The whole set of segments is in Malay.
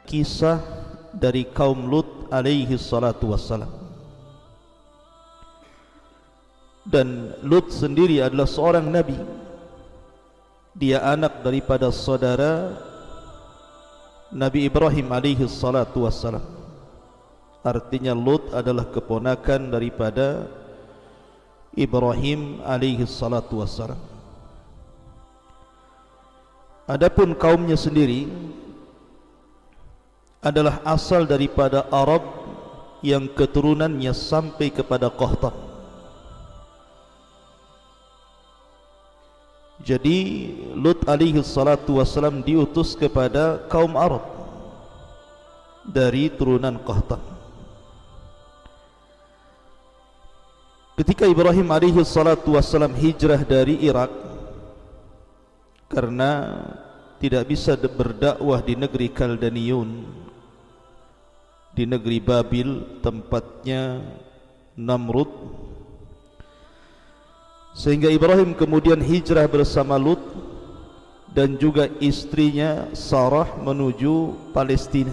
kisah dari kaum Lut alaihi salatu wassalam. Dan Lut sendiri adalah seorang nabi. Dia anak daripada saudara Nabi Ibrahim alaihi salatu wassalam. Artinya Lut adalah keponakan daripada Ibrahim alaihi salatu wassalam. Adapun kaumnya sendiri adalah asal daripada Arab yang keturunannya sampai kepada Qahtan. Jadi Lut alaihi salatu wassalam diutus kepada kaum Arab dari turunan Qahtan. Ketika Ibrahim alaihi salatu wassalam hijrah dari Irak, karena tidak bisa berdakwah di negeri Kaldaniun, di negeri Babil tempatnya Namrud, sehingga Ibrahim kemudian hijrah bersama Lut dan juga istrinya Sarah menuju Palestina.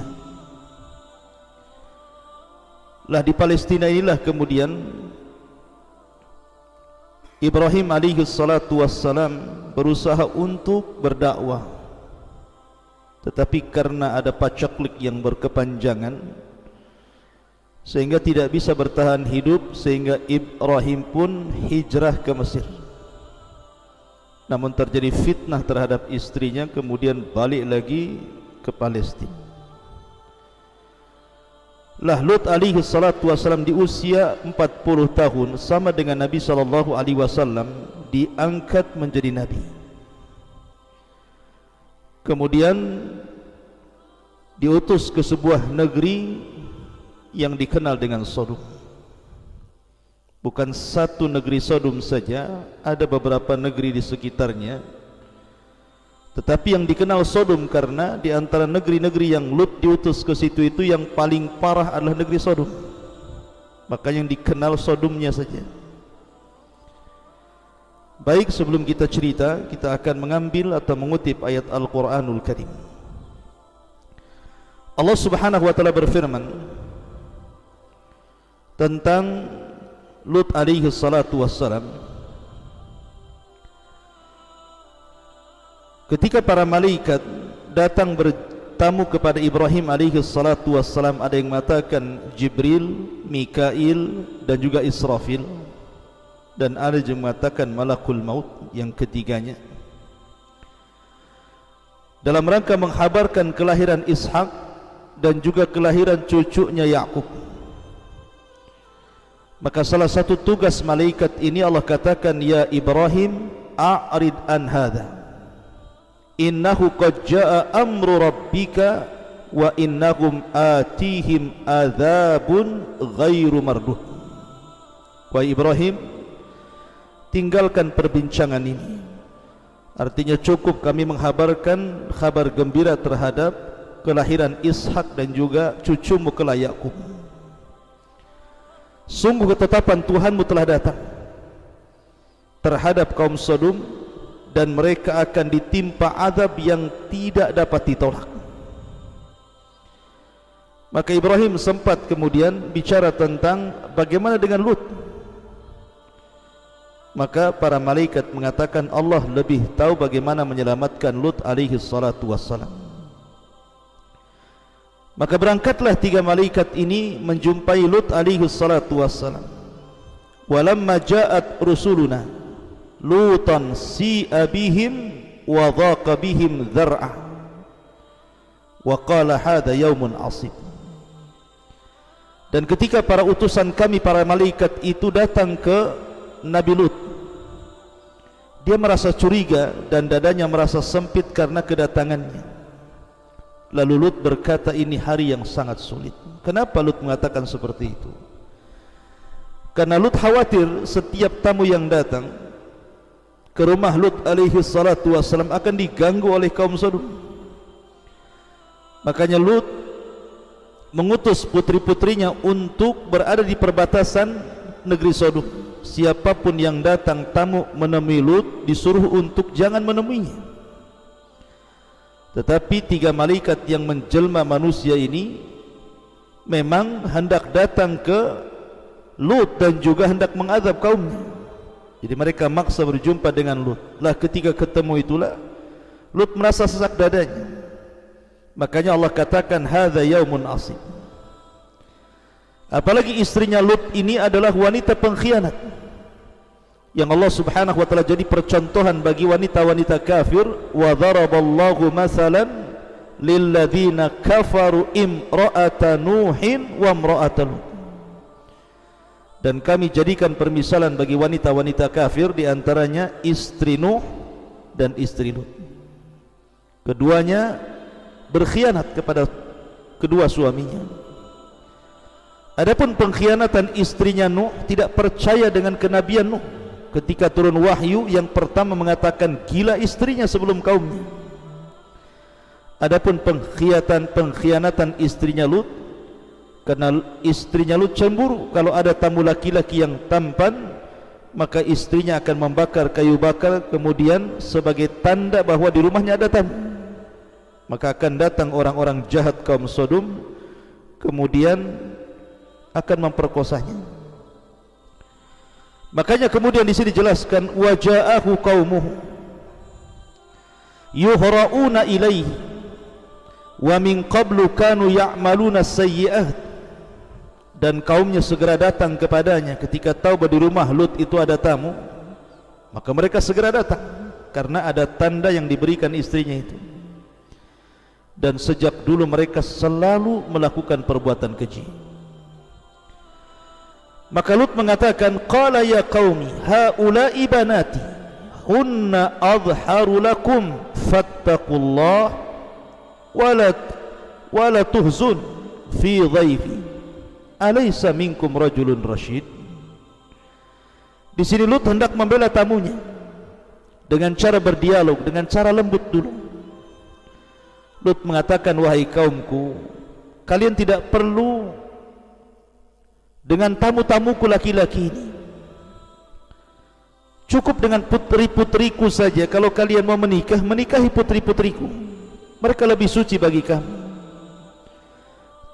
Lah di Palestina inilah kemudian Ibrahim alaihi salatu wassalam berusaha untuk berdakwah, tetapi karena ada pacaklik yang berkepanjangan sehingga tidak bisa bertahan hidup, sehingga Ibrahim pun hijrah ke Mesir. Namun terjadi fitnah terhadap istrinya, kemudian balik lagi ke Palestina. Lah Lut alaihi salatu wassalam di usia 40 tahun sama dengan Nabi sallallahu alaihi wasallam diangkat menjadi nabi. Kemudian diutus ke sebuah negeri yang dikenal dengan Sodom. Bukan satu negeri Sodom saja, ada beberapa negeri di sekitarnya. Tetapi yang dikenal Sodom karena di antara negeri-negeri yang Lut diutus ke situ itu yang paling parah adalah negeri Sodom. Maka yang dikenal Sodomnya saja. Baik, sebelum kita cerita, kita akan mengambil atau mengutip ayat Al-Quranul Karim. Allah subhanahu wa ta'ala berfirman tentang Lut alaihi salatu wassalam, ketika para malaikat datang bertamu kepada Ibrahim alaihi salatu wassalam, ada yang mengatakan Jibril, Mikail dan juga Israfil, dan ada yang mengatakan Malakul Maut yang ketiganya, dalam rangka menghabarkan kelahiran Ishak dan juga kelahiran cucunya Yakub. Maka salah satu tugas malaikat ini Allah katakan, ya Ibrahim a'rid an hadha innahu qad jaa amru rabbika wa innahum atihim adzabun ghairu marduh. Wahai Ibrahim, tinggalkan perbincangan ini. Artinya cukup kami menghabarkan kabar gembira terhadap kelahiran Ishak dan juga cucumu kelak Yakub. Sungguh ketetapan Tuhanmu telah datang terhadap kaum Sodom, dan mereka akan ditimpa azab yang tidak dapat ditolak. Maka Ibrahim sempat kemudian bicara tentang bagaimana dengan Lut. Maka para malaikat mengatakan Allah lebih tahu bagaimana menyelamatkan Lut alaihi salatu wassalam. Maka berangkatlah tiga malaikat ini menjumpai Lut alaihi salatu wassalam. Walamma ja'at rusuluna Lutan si'a bihim wa dhaqa bihim dhar'a wa qala hadha yaumun asib. Dan ketika para utusan kami, para malaikat itu datang ke Nabi Lut, dia merasa curiga dan dadanya merasa sempit karena kedatangannya. Lalu Lut berkata, ini hari yang sangat sulit. Kenapa Lut mengatakan seperti itu? Karena Lut khawatir setiap tamu yang datang ke rumah Lut alaihi salatu wassalam akan diganggu oleh kaum Sodom. Makanya Lut mengutus putri-putrinya untuk berada di perbatasan negeri Sodom. Siapapun yang datang tamu menemui Lut disuruh untuk jangan menemuinya. Tetapi 3 malaikat yang menjelma manusia ini memang hendak datang ke Lut dan juga hendak mengazab kaumnya. Jadi mereka maksa berjumpa dengan Lut. Lah ketika ketemu itulah Lut merasa sesak dadanya. Makanya Allah katakan hadza yaumun asib. Apalagi istrinya Lut ini adalah wanita pengkhianat yang Allah Subhanahu wa taala jadi percontohan bagi wanita-wanita kafir. Wa daraballahu masalan lilladzina kafaru imra'ata nuhin wa imra'ata lut. Dan kami jadikan permisalan bagi wanita-wanita kafir, di antaranya istri Nuh dan istri Lut. Keduanya berkhianat kepada kedua suaminya. Adapun pengkhianatan istrinya Nuh, tidak percaya dengan kenabian Nuh. Ketika turun wahyu, yang pertama mengatakan gila istrinya sebelum kaumnya. Adapun pengkhianatan istrinya Lut, karena istrinya Lut cemburu kalau ada tamu laki-laki yang tampan, maka istrinya akan membakar kayu bakar, kemudian sebagai tanda bahwa di rumahnya ada tamu. Maka akan datang orang-orang jahat kaum Sodom, kemudian akan memperkosanya. Makanya kemudian di sini dijelaskan waja'ahu qaumuhu yuhra'una ilaihi wa min qablu kanu ya'maluna sayyi'at. Dan kaumnya segera datang kepadanya ketika tahu bahwa di rumah Lut itu ada tamu, maka mereka segera datang karena ada tanda yang diberikan istrinya itu. Dan sejak dulu mereka selalu melakukan perbuatan keji. Maka Lut mengatakan, qala ya qaumi haula'i banati hunna adharu lakum fattaqullah wala tuhzun fi dhaifi alaysa minkum rajulun rasyid. Di sini Lut hendak membela tamunya dengan cara berdialog, dengan cara lembut dulu. Lut mengatakan, wahai kaumku, kalian tidak perlu dengan tamu-tamuku laki-laki ini. Cukup dengan putri-putriku saja. Kalau kalian mau menikah, menikahi putri-putriku. Mereka lebih suci bagi kamu.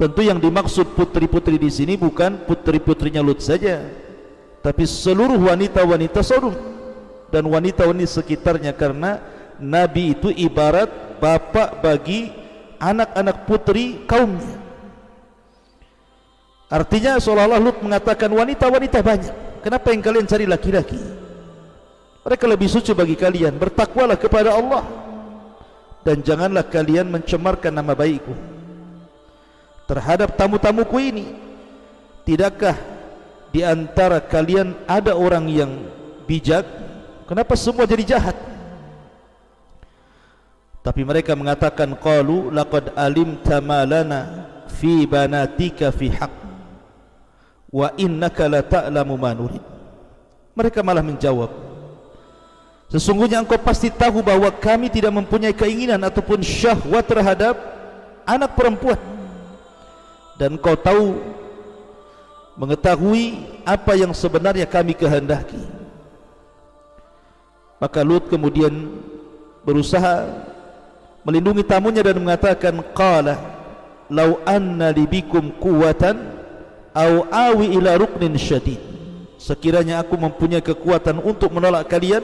Tentu yang dimaksud putri-putri di sini bukan putri-putrinya Lut saja, tapi seluruh wanita-wanita Sodom dan wanita-wanita sekitarnya, karena Nabi itu ibarat bapak bagi anak-anak putri kaumnya. Artinya seolah-olah Lut mengatakan wanita-wanita banyak, kenapa yang kalian cari laki-laki? Mereka lebih suci bagi kalian. Bertakwalah kepada Allah dan janganlah kalian mencemarkan nama baikku terhadap tamu-tamuku ini. Tidakkah di antara kalian ada orang yang bijak? Kenapa semua jadi jahat? Tapi mereka mengatakan, qalu laqad alimta ma lana fi banatika fi haqq wa innaka la ta'lamu ma nurid. Mereka malah menjawab, sesungguhnya engkau pasti tahu bahwa kami tidak mempunyai keinginan ataupun syahwat terhadap anak perempuan, dan engkau tahu, mengetahui apa yang sebenarnya kami kehendaki. Maka Lut kemudian berusaha melindungi tamunya dan mengatakan, qala law anna libikum quwwatan au awi ila ruknin syadid. Sekiranya aku mempunyai kekuatan untuk menolak kalian,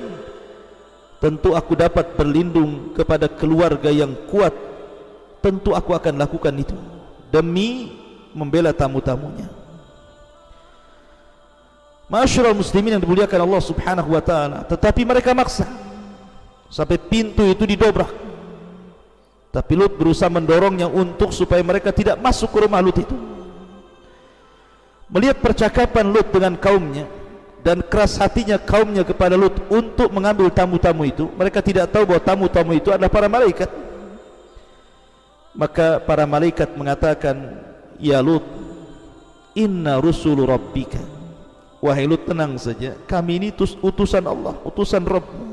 tentu aku dapat berlindung kepada keluarga yang kuat. Tentu aku akan lakukan itu demi membela tamu-tamunya. Ma'asyiral muslimin yang dimuliakan Allah Subhanahu wa taala, tetapi mereka maksa sampai pintu itu didobrak. Tapi Lut berusaha mendorongnya untuk supaya mereka tidak masuk ke rumah Lut itu. Melihat percakapan Lut dengan kaumnya dan keras hatinya kaumnya kepada Lut untuk mengambil tamu-tamu itu, mereka tidak tahu bahwa tamu-tamu itu adalah para malaikat. Maka para malaikat mengatakan, ya Lut, inna rusulu rabbika. Wahai Lut, tenang saja, kami ini utusan Allah, utusan Rabb.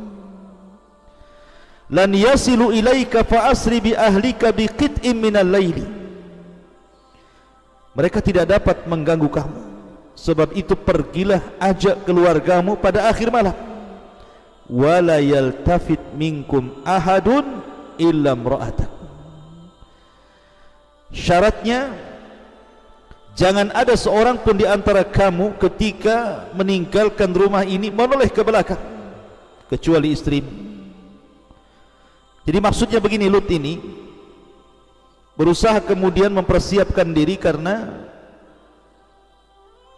Lan yasilu ilaika fa asri bi ahlika bi qit'in minal laili. Mereka tidak dapat mengganggu kamu, sebab itu pergilah ajak keluargamu pada akhir malam. Wala yaltafit minkum ahadun illa imra'atak. Syaratnya jangan ada seorang pun di antara kamu ketika meninggalkan rumah ini menoleh ke belakang kecuali istrimu. Jadi maksudnya begini, Lut ini berusaha kemudian mempersiapkan diri karena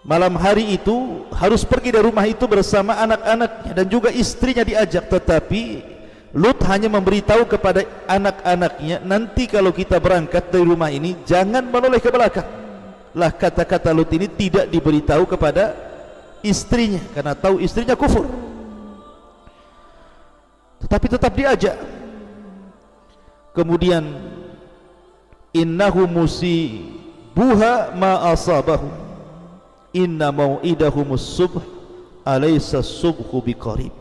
malam hari itu harus pergi dari rumah itu bersama anak-anaknya dan juga istrinya diajak, tetapi Lut hanya memberitahu kepada anak-anaknya, nanti kalau kita berangkat dari rumah ini jangan menoleh ke belakang. Lah kata-kata Lut ini tidak diberitahu kepada istrinya karena tahu istrinya kufur, tetapi tetap diajak. Kemudian innahu musibuha ma asabahu inna mau'idahumus subh alaysa subhu biqarib.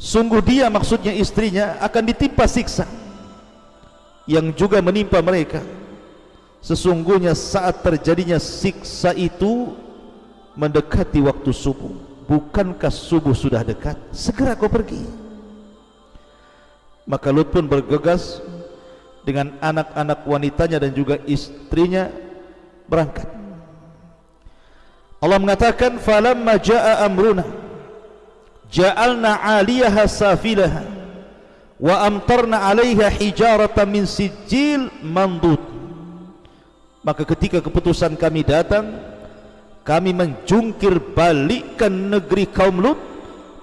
Sungguh dia, maksudnya istrinya, akan ditimpa siksa yang juga menimpa mereka. Sesungguhnya saat terjadinya siksa itu mendekati waktu subuh. Bukankah subuh sudah dekat? Segera kau pergi. Maka Lut pun bergegas dengan anak-anak wanitanya dan juga istrinya berangkat. Allah mengatakan, falamma jaa amruna ja'alna 'aliyaha safilaha wa amtarna 'alaiha hijaratan min sijil mandud. Maka ketika keputusan kami datang, kami menjungkir balikkan negeri kaum Lut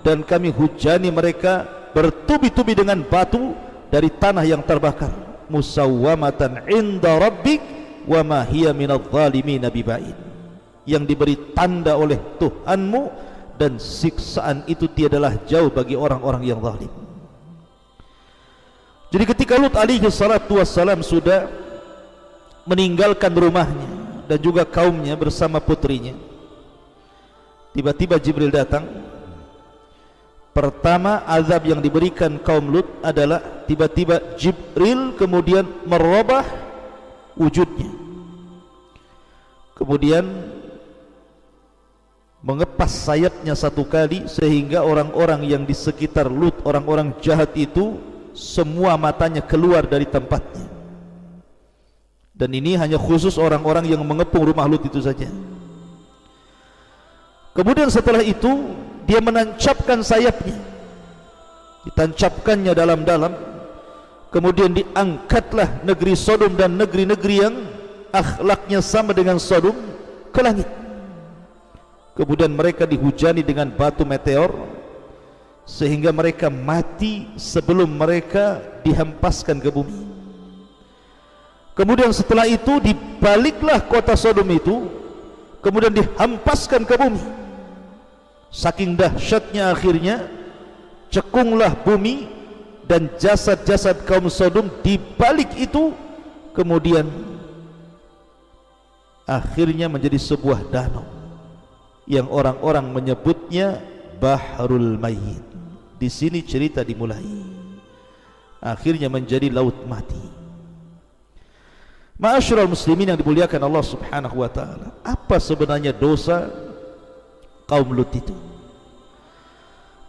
dan kami hujani mereka bertubi-tubi dengan batu dari tanah yang terbakar. Musawwamatan 'inda rabbik wa ma hiya minadh dhalimin biba'id. Yang diberi tanda oleh Tuhanmu dan siksaan itu tiadalah jauh bagi orang-orang yang zalim. Jadi ketika Lut alaihi salatu wassalam sudah meninggalkan rumahnya dan juga kaumnya bersama putrinya, tiba-tiba Jibril datang. Pertama azab yang diberikan kaum Lut adalah tiba-tiba Jibril kemudian merubah wujudnya, kemudian mengepas sayapnya satu kali sehingga orang-orang yang di sekitar Lut, orang-orang jahat itu, semua matanya keluar dari tempatnya. Dan ini hanya khusus orang-orang yang mengepung rumah Lut itu saja. Kemudian setelah itu dia menancapkan sayapnya, ditancapkannya dalam-dalam. Kemudian diangkatlah negeri Sodom dan negeri-negeri yang akhlaknya sama dengan Sodom ke langit. Kemudian mereka dihujani dengan batu meteor sehingga mereka mati sebelum mereka dihempaskan ke bumi. Kemudian setelah itu dibaliklah kota Sodom itu, kemudian dihempaskan ke bumi. Saking dahsyatnya akhirnya cekunglah bumi dan jasad-jasad kaum Sodom dibalik itu, kemudian akhirnya menjadi sebuah danau yang orang-orang menyebutnya Bahrul Mayyit. Di sini cerita dimulai. Akhirnya menjadi laut mati. Ma'asyiral muslimin yang dimuliakan Allah Subhanahu wa taala, apa sebenarnya dosa kaum Lut itu?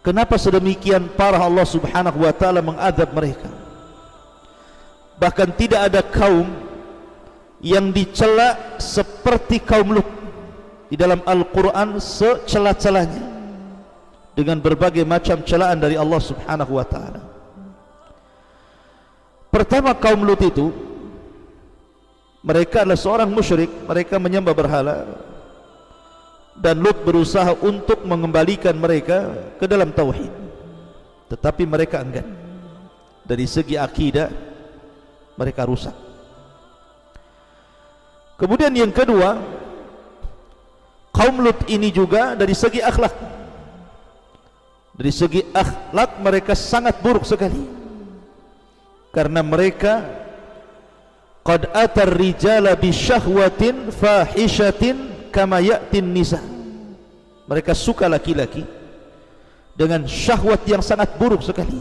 Kenapa sedemikian parah Allah Subhanahu wa taala mengadab mereka? Bahkan tidak ada kaum yang dicela seperti kaum Lut. Di dalam Al-Quran secela-celanya dengan berbagai macam celaan dari Allah Subhanahu wa ta'ala. Pertama, kaum Lut itu mereka adalah seorang musyrik, mereka menyembah berhala, dan Lut berusaha untuk mengembalikan mereka ke dalam tauhid, tetapi mereka enggan. Dari segi akidah mereka rusak. Kemudian yang kedua, kaum Lut ini juga dari segi akhlak, dari segi akhlak mereka sangat buruk sekali, karena mereka qad atar rijala bi syahwatin fahishatin kama ya'tin nisa. Mereka suka laki-laki dengan syahwat yang sangat buruk sekali.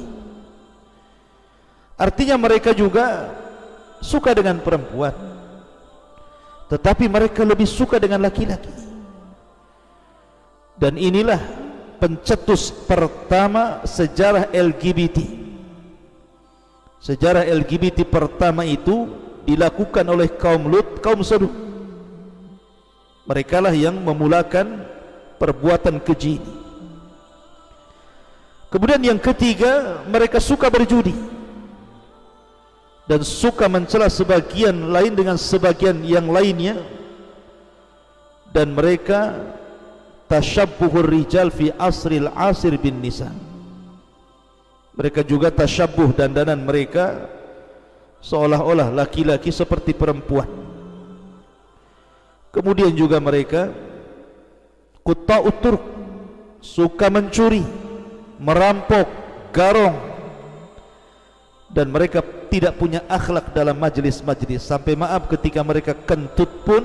Artinya mereka juga suka dengan perempuan, tetapi mereka lebih suka dengan laki-laki. Dan inilah pencetus pertama sejarah LGBT. Sejarah LGBT pertama itu dilakukan oleh kaum Lut, kaum Sodom. Merekalah yang memulakan perbuatan keji ini. Kemudian yang ketiga, mereka suka berjudi dan suka mencela sebagian lain dengan sebagian yang lainnya, dan mereka tasyabbuhur rijal fi asril asir bin nisa. Mereka juga tasyabbuh, dandanan mereka seolah-olah laki-laki seperti perempuan. Kemudian juga mereka qutta'ut turq, suka mencuri, merampok, garong, dan mereka tidak punya akhlak dalam majlis-majlis. Sampai maaf, ketika mereka kentut pun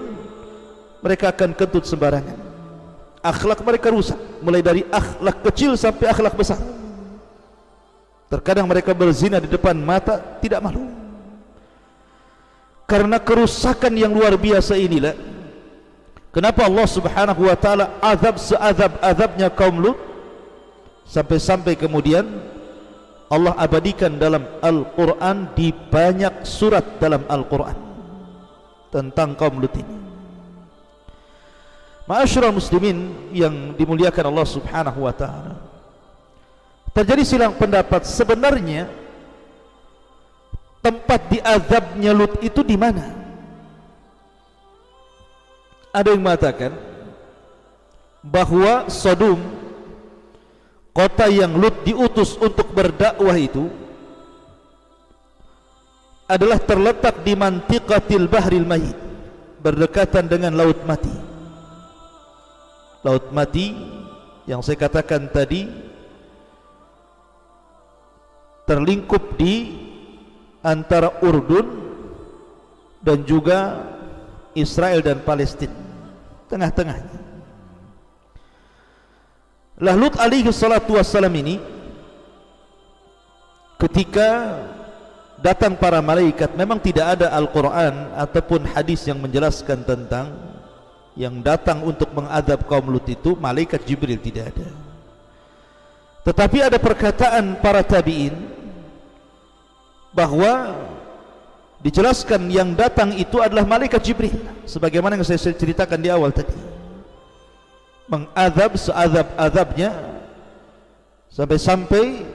mereka akan kentut sembarangan. Akhlak mereka rusak, mulai dari akhlak kecil sampai akhlak besar. Terkadang mereka berzina di depan mata, tidak malu. Karena kerusakan yang luar biasa inilah kenapa Allah Subhanahu wa taala azab seazab-azabnya kaum Lut, sampai-sampai kemudian Allah abadikan dalam Al-Quran, di banyak surat dalam Al-Quran tentang kaum Lut ini. Ma'asyiral muslimin yang dimuliakan Allah Subhanahu wa taala, terjadi silang pendapat sebenarnya tempat diazabnya Lut itu di mana? Ada yang mengatakan bahwa Sodom, kota yang Lut diutus untuk berdakwah itu, adalah terletak di mantiqatil bahril mayit, berdekatan dengan laut mati. Laut mati yang saya katakan tadi terlingkup di antara Urdun dan juga Israel dan Palestina, tengah-tengahnya. Lut alaihi salatu wassalam ini, ketika datang para malaikat, memang tidak ada Al-Quran ataupun hadis yang menjelaskan tentang yang datang untuk mengadab kaum Lut itu malaikat Jibril, tidak ada. Tetapi ada perkataan para tabi'in bahwa dijelaskan yang datang itu adalah malaikat Jibril, sebagaimana yang saya ceritakan di awal tadi, mengadab seazab-azabnya, sampai-sampai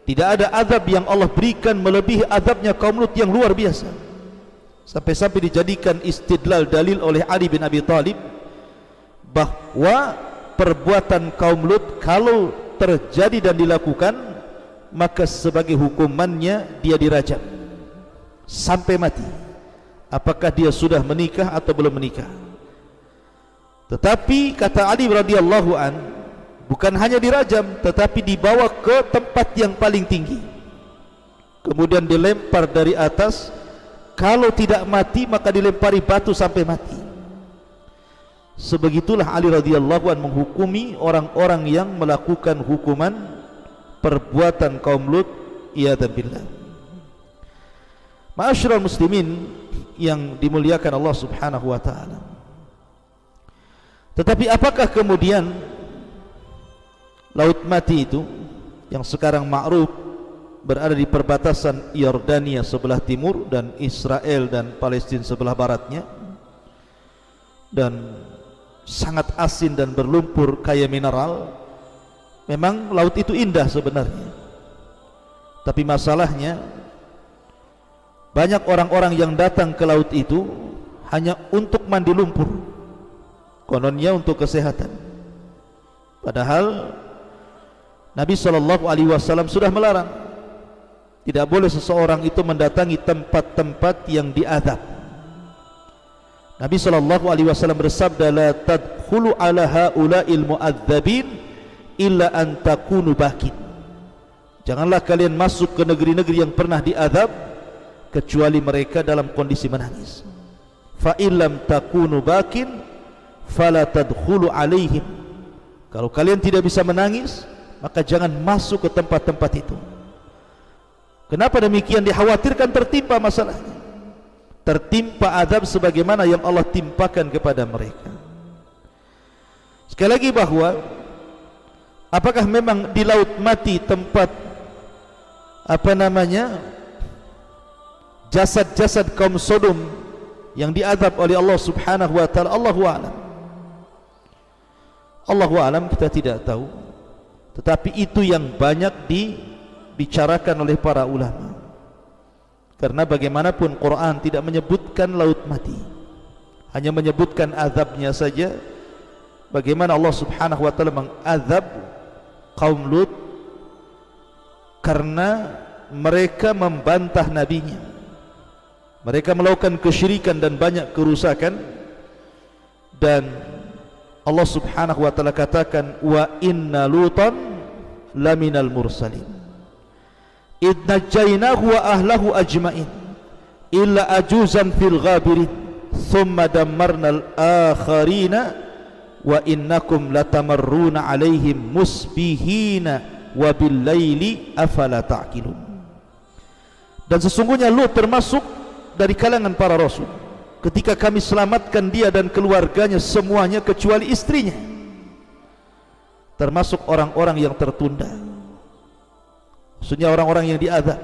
tidak ada azab yang Allah berikan melebihi azabnya kaum Lut yang luar biasa. Sampai-sampai dijadikan istidlal, dalil oleh Ali bin Abi Thalib bahwa perbuatan kaum Lut kalau terjadi dan dilakukan, maka sebagai hukumannya dia dirajam sampai mati, apakah dia sudah menikah atau belum menikah. Tetapi kata Ali radhiyallahu an, bukan hanya dirajam, tetapi dibawa ke tempat yang paling tinggi, kemudian dilempar dari atas. Kalau tidak mati maka dilempari batu sampai mati. Sebegitulah Ali radhiyallahu an menghukumi orang-orang yang melakukan hukuman perbuatan kaum Lut, iyadzan billah. Ma'asyiral muslimin yang dimuliakan Allah Subhanahu wa taala. Tetapi apakah kemudian laut mati itu yang sekarang ma'ruf berada di perbatasan Yordania sebelah timur dan Israel dan Palestina sebelah baratnya, dan sangat asin dan berlumpur kaya mineral? Memang laut itu indah sebenarnya, tapi masalahnya banyak orang-orang yang datang ke laut itu hanya untuk mandi lumpur, kononnya untuk kesehatan. Padahal Nabi SAW sudah melarang, tidak boleh seseorang itu mendatangi tempat-tempat yang diazab. Nabi SAW bersabda, la tadkhulu ala haula'il mu'adzabin illa an takunu bakin. Janganlah kalian masuk ke negeri-negeri yang pernah diazab kecuali mereka dalam kondisi menangis. Fa illam takunu bakin fala tadkhulu alaihim. Kalau kalian tidak bisa menangis, maka jangan masuk ke tempat-tempat itu. Kenapa demikian? Dikhawatirkan tertimpa masalahnya, tertimpa azab sebagaimana yang Allah timpakan kepada mereka. Sekali lagi, bahwa apakah memang di laut mati tempat jasad-jasad kaum Sodom yang diazab oleh Allah Subhanahu wa taala, Allahu a'lam. Allahu a'lam, kita tidak tahu. Tetapi itu yang banyak dibicarakan oleh para ulama. Karena bagaimanapun Quran tidak menyebutkan laut mati, hanya menyebutkan azabnya saja. Bagaimana Allah Subhanahu wa taala mengazab kaum Lut karena mereka membantah nabinya, mereka melakukan kesyirikan dan banyak kerusakan. Dan Allah Subhanahu wa taala katakan, wa inna lutan laminal mursalin id najjaynahu wa ahlahu ajmain illa ajuzan fil ghabirin thumma dammarnal akharina wa innakum latamarruna alaihim musbihina wa bil laili afala ta'qilun. Dan sesungguhnya Lut termasuk dari kalangan para rasul. Ketika kami selamatkan dia dan keluarganya semuanya kecuali istrinya, termasuk orang-orang yang tertunda, maksudnya orang-orang yang diazab.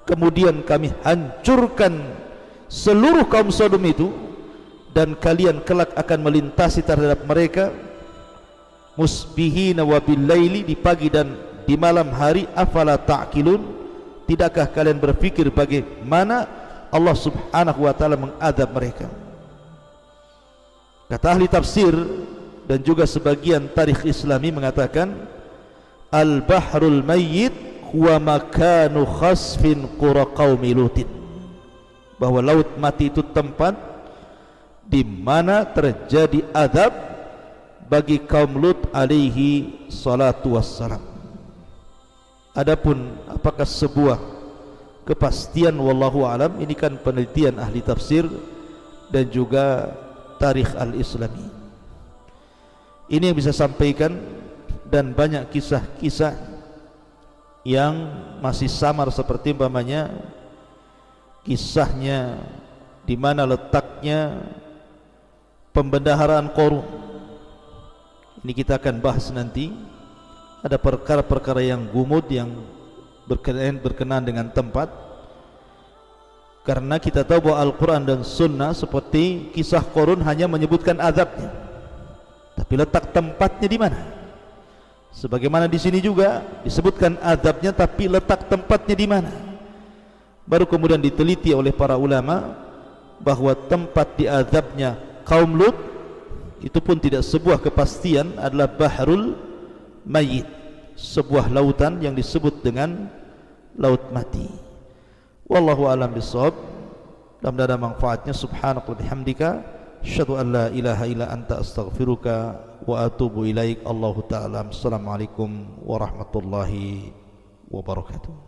Kemudian kami hancurkan seluruh kaum Sodom itu, dan kalian kelak akan melintasi terhadap mereka musbihina wa bil laili, di pagi dan di malam hari. Afala ta'qilun, tidakkah kalian berpikir bagaimana Allah Subhanahu wa taala mengadab mereka? Kata ahli tafsir dan juga sebagian tarikh Islami mengatakan, al-bahrul mayyit huwa makanu khasfin qura qaumi Lutin, bahwa laut mati itu tempat di mana terjadi azab bagi kaum Lut alaihi salatu wassalam. Adapun apakah sebuah kepastian, wallahu alam, ini kan penelitian ahli tafsir dan juga tarikh al-islami. Ini yang bisa sampaikan, dan banyak kisah-kisah yang masih samar, seperti umpamanya kisahnya di mana letaknya pembendaharaan Qarun. Ini kita akan bahas nanti. Ada perkara-perkara yang gumud yang berkenaan dengan tempat, karena kita tahu bahwa Al-Quran dan Sunnah seperti kisah Qarun hanya menyebutkan azabnya, tapi letak tempatnya di mana? Sebagaimana di sini juga disebutkan azabnya, tapi letak tempatnya di mana? Baru kemudian diteliti oleh para ulama bahwa tempat diazabnya kaum Lut itu pun tidak sebuah kepastian, adalah Bahrul Mayyit, sebuah lautan yang disebut dengan laut mati. Wallahu alam bisawab. Mudah-mudahan ada manfaatnya. Subhanaka wa bihamdika asyhadu an la ilaha illa anta astaghfiruka wa atubu ilaik. Allahu ta'ala. Assalamualaikum warahmatullahi wabarakatuh.